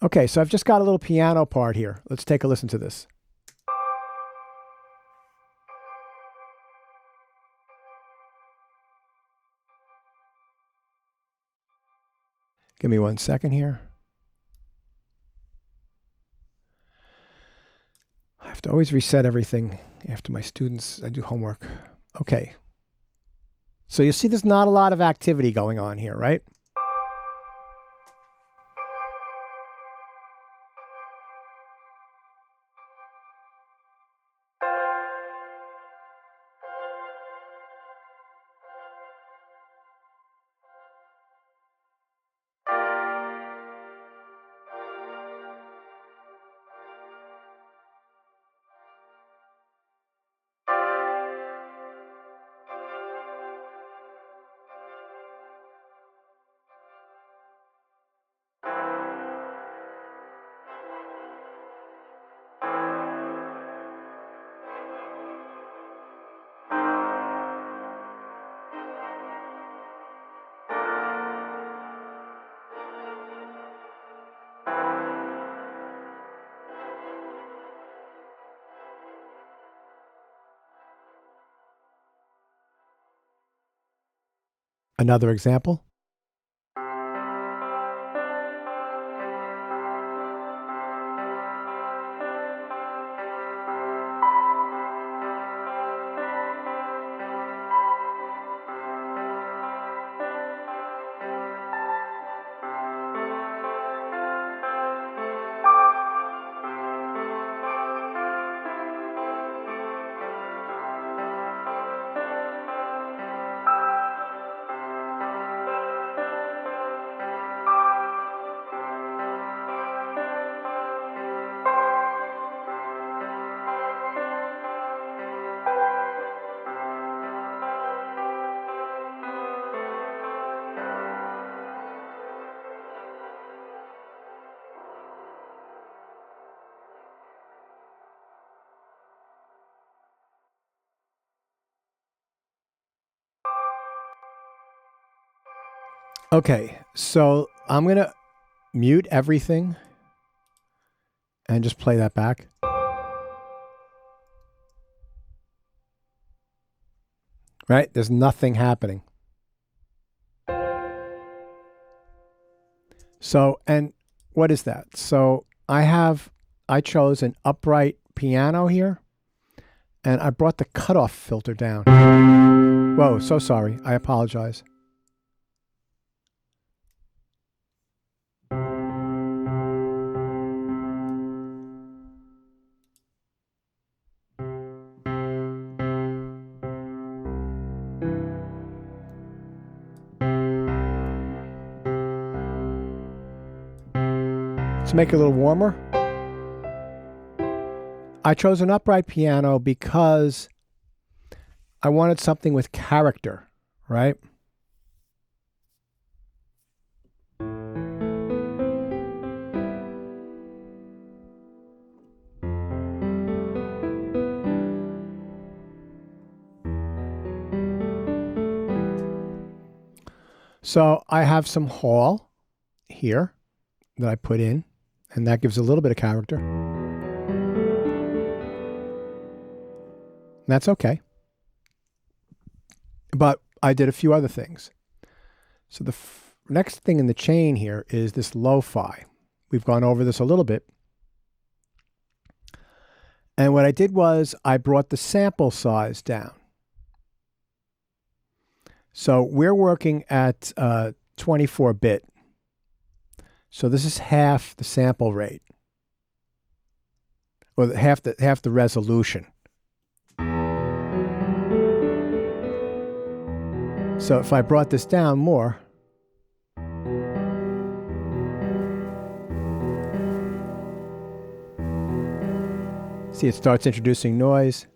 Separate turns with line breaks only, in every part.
Okay, so I've just got a little piano part here. Let's take a listen to this. Give me 1 second here. I have to always reset everything after my students, I do homework. Okay. So you see there's not a lot of activity going on here, right? Another example. Okay, so I'm going to mute everything and just play that back. Right? There's nothing happening. So, and what is that? So I chose an upright piano here, and I brought the cutoff filter down. Whoa, so sorry. I apologize. To make it a little warmer, I chose an upright piano because I wanted something with character, right? So I have some hall here that I put in, and that gives a little bit of character. That's okay. But I did a few other things. So the next thing in the chain here is this lo-fi. We've gone over this a little bit. And what I did was I brought the sample size down. So we're working at 24-bit. So this is half the sample rate, or half the resolution. So if I brought this down more, see, it starts introducing noise.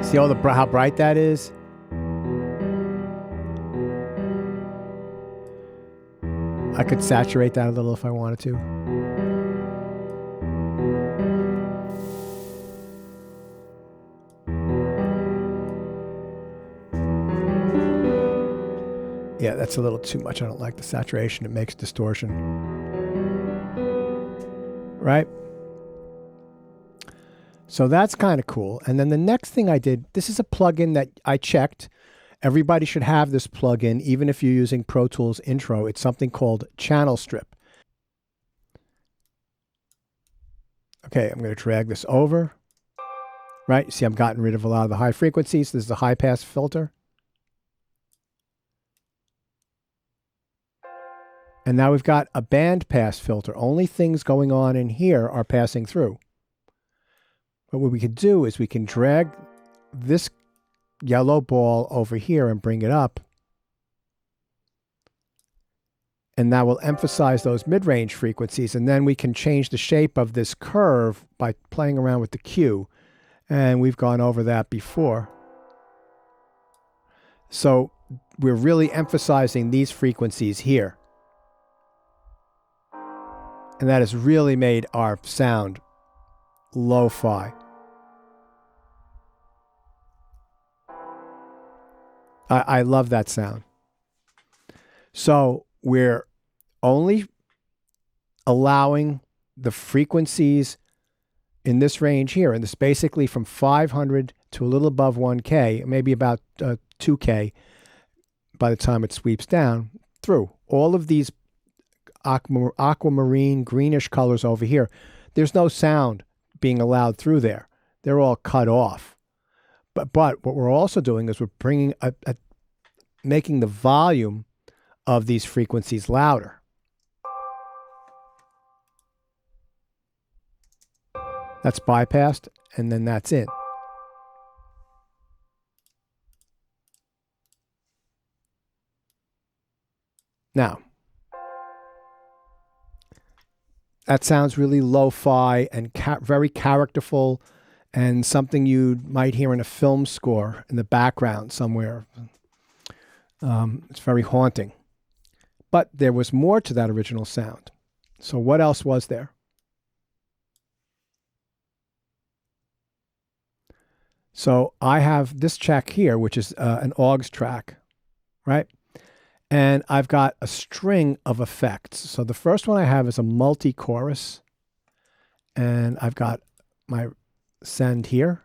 See how bright that is? I could saturate that a little if I wanted to. Yeah, that's a little too much. I don't like the saturation. It makes distortion. Right? So that's kind of cool. And then the next thing I did, this is a plugin that I checked. Everybody should have this plugin, even if you're using Pro Tools Intro. It's something called Channel Strip. Okay, I'm going to drag this over. Right? You see, I've gotten rid of a lot of the high frequencies. This is a high pass filter. And now we've got a band pass filter. Only things going on in here are passing through. But what we could do is we can drag this yellow ball over here and bring it up. And that will emphasize those mid-range frequencies. And then we can change the shape of this curve by playing around with the Q. And we've gone over that before. So we're really emphasizing these frequencies here. And that has really made our sound lo-fi. I love that sound. So we're only allowing the frequencies in this range here, and this basically from 500 to a little above 1K, maybe about 2K by the time it sweeps down through. All of these aquamarine greenish colors over here, there's no sound being allowed through there. They're all cut off. But what we're also doing is we're bringing making the volume of these frequencies louder. That's bypassed, and then that's in. Now, that sounds really lo-fi and very characterful, and something you might hear in a film score in the background somewhere. It's very haunting. But there was more to that original sound. So what else was there? So I have this track here, which is an AUX track, right? And I've got a string of effects. So the first one I have is a multi-chorus. And I've got my send here.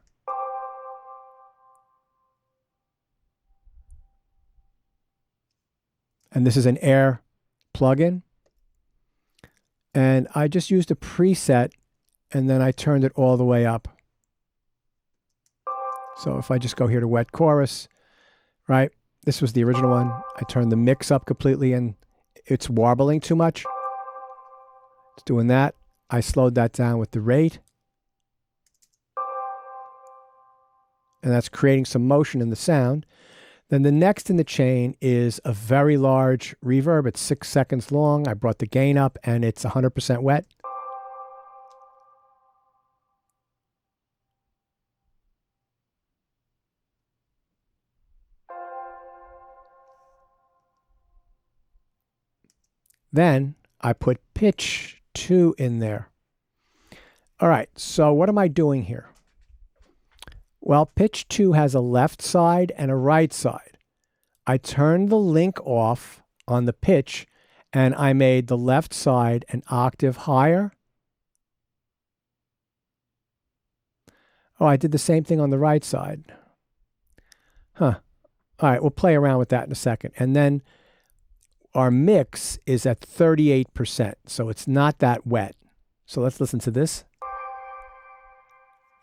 And this is an Air plugin. And I just used a preset, and then I turned it all the way up. So if I just go here to wet chorus, right? This was the original one. I turned the mix up completely, and it's warbling too much. It's doing that. I slowed that down with the rate. And that's creating some motion in the sound. Then the next in the chain is a very large reverb. It's 6 seconds long. I brought the gain up, and it's 100% wet. Then I put pitch 2 in there. All right, so what am I doing here? Well, pitch 2 has a left side and a right side. I turned the link off on the pitch, and I made the left side an octave higher. Oh, I did the same thing on the right side. Huh. All right, we'll play around with that in a second. And then our mix is at 38%, so it's not that wet. So let's listen to this.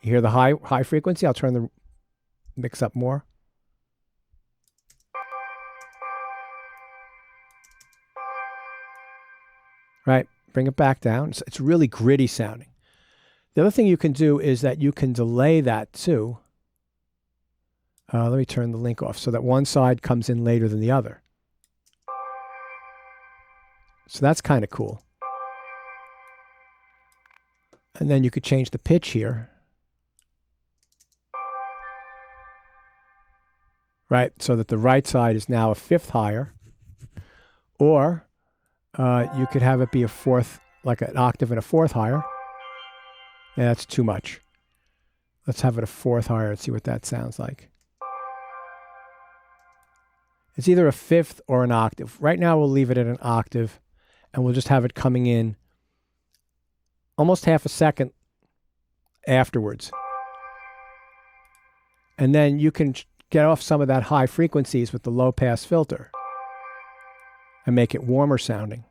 You hear the high frequency? I'll turn the mix up more. Right, bring it back down. It's really gritty sounding. The other thing you can do is that you can delay that too. Let me turn the link off so that one side comes in later than the other. So that's kind of cool. And then you could change the pitch here. Right, so that the right side is now a fifth higher. Or you could have it be a fourth, like an octave and a fourth higher. Yeah, that's too much. Let's have it a fourth higher and see what that sounds like. It's either a fifth or an octave. Right now we'll leave it at an octave, and we'll just have it coming in almost half a second afterwards. And then you can get off some of that high frequencies with the low pass filter and make it warmer sounding.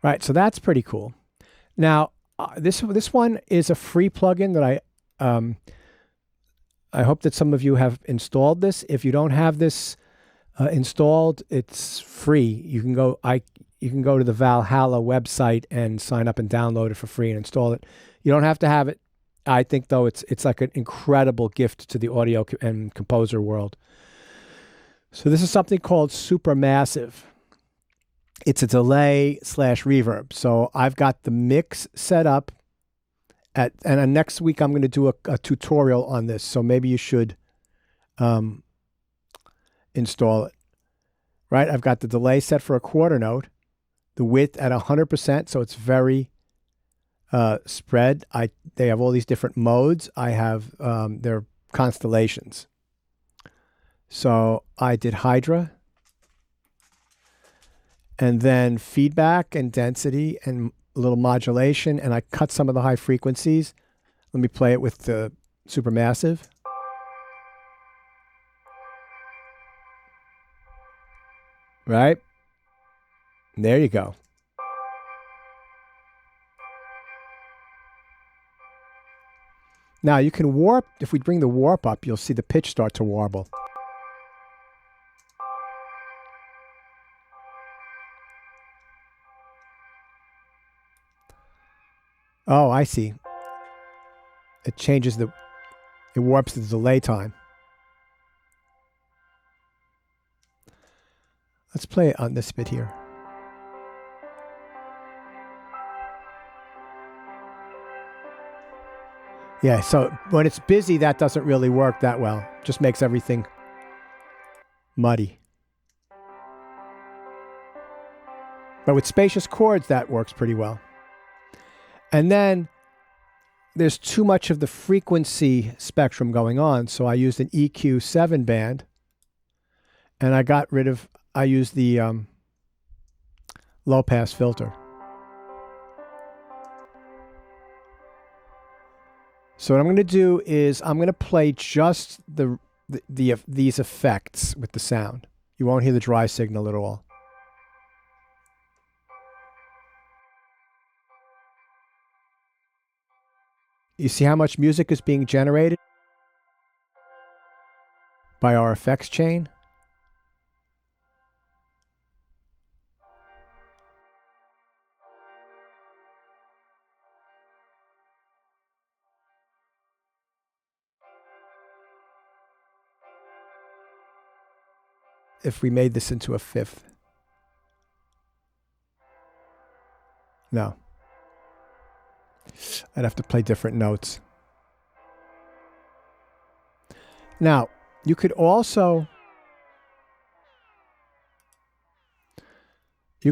Right, so that's pretty cool. Now, this one is a free plugin that I hope that some of you have installed this. If you don't have this installed, it's free. You can go to the Valhalla website and sign up and download it for free and install it. You don't have to have it. I think though it's like an incredible gift to the audio and composer world. So this is something called Supermassive. It's a delay / reverb. So I've got the mix set up and next week I'm going to do a tutorial on this. So maybe you should install it. Right? I've got the delay set for a quarter note, the width at 100%. So it's very spread. They have all these different modes. I have their constellations. So I did Hydra, and then feedback and density and a little modulation, and I cut some of the high frequencies. Let me play it with the Supermassive. Right? There you go. Now you can warp. If we bring the warp up, you'll see the pitch start to warble. Oh, I see. It changes it warps the delay time. Let's play it on this bit here. Yeah, so when it's busy, that doesn't really work that well. Just makes everything muddy. But with spacious chords, that works pretty well. And then there's too much of the frequency spectrum going on, so I used an EQ 7 band, and I used the low pass filter. So what I'm going to do is I'm going to play just these effects with the sound. You won't hear the dry signal at all. You see how much music is being generated by our effects chain? If we made this into a fifth. No. I'd have to play different notes. Now, you could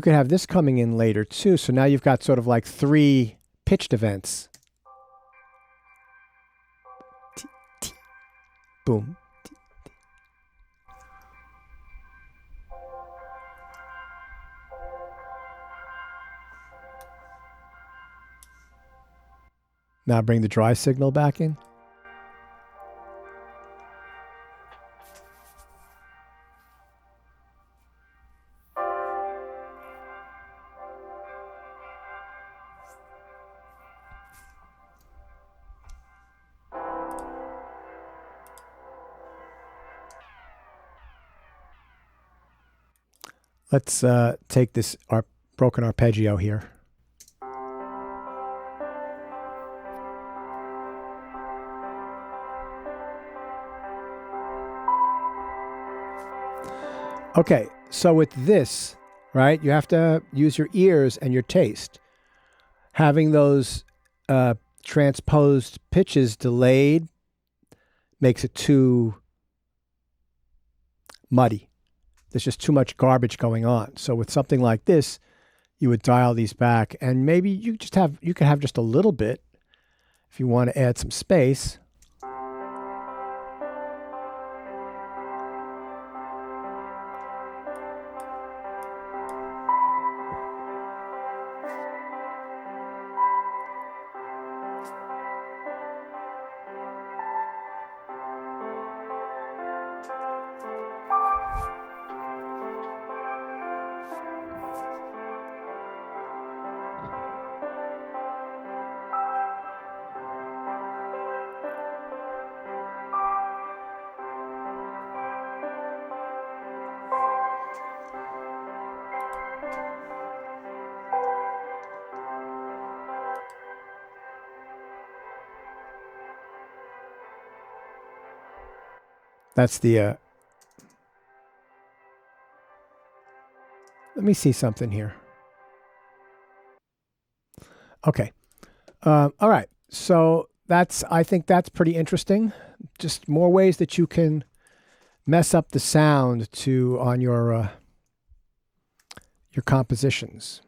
have this coming in later too. So now you've got sort of like 3 pitched events. Boom. Now bring the dry signal back in. Let's take this broken arpeggio here. Okay, so with this, right, you have to use your ears and your taste. Having those transposed pitches delayed makes it too muddy. there's just too much garbage going on. So with something like this, you would dial these back, and maybe you could have just a little bit if you want to add some space. That's the, let me see something here. Okay. All right. So I think that's pretty interesting. Just more ways that you can mess up the sound on your compositions.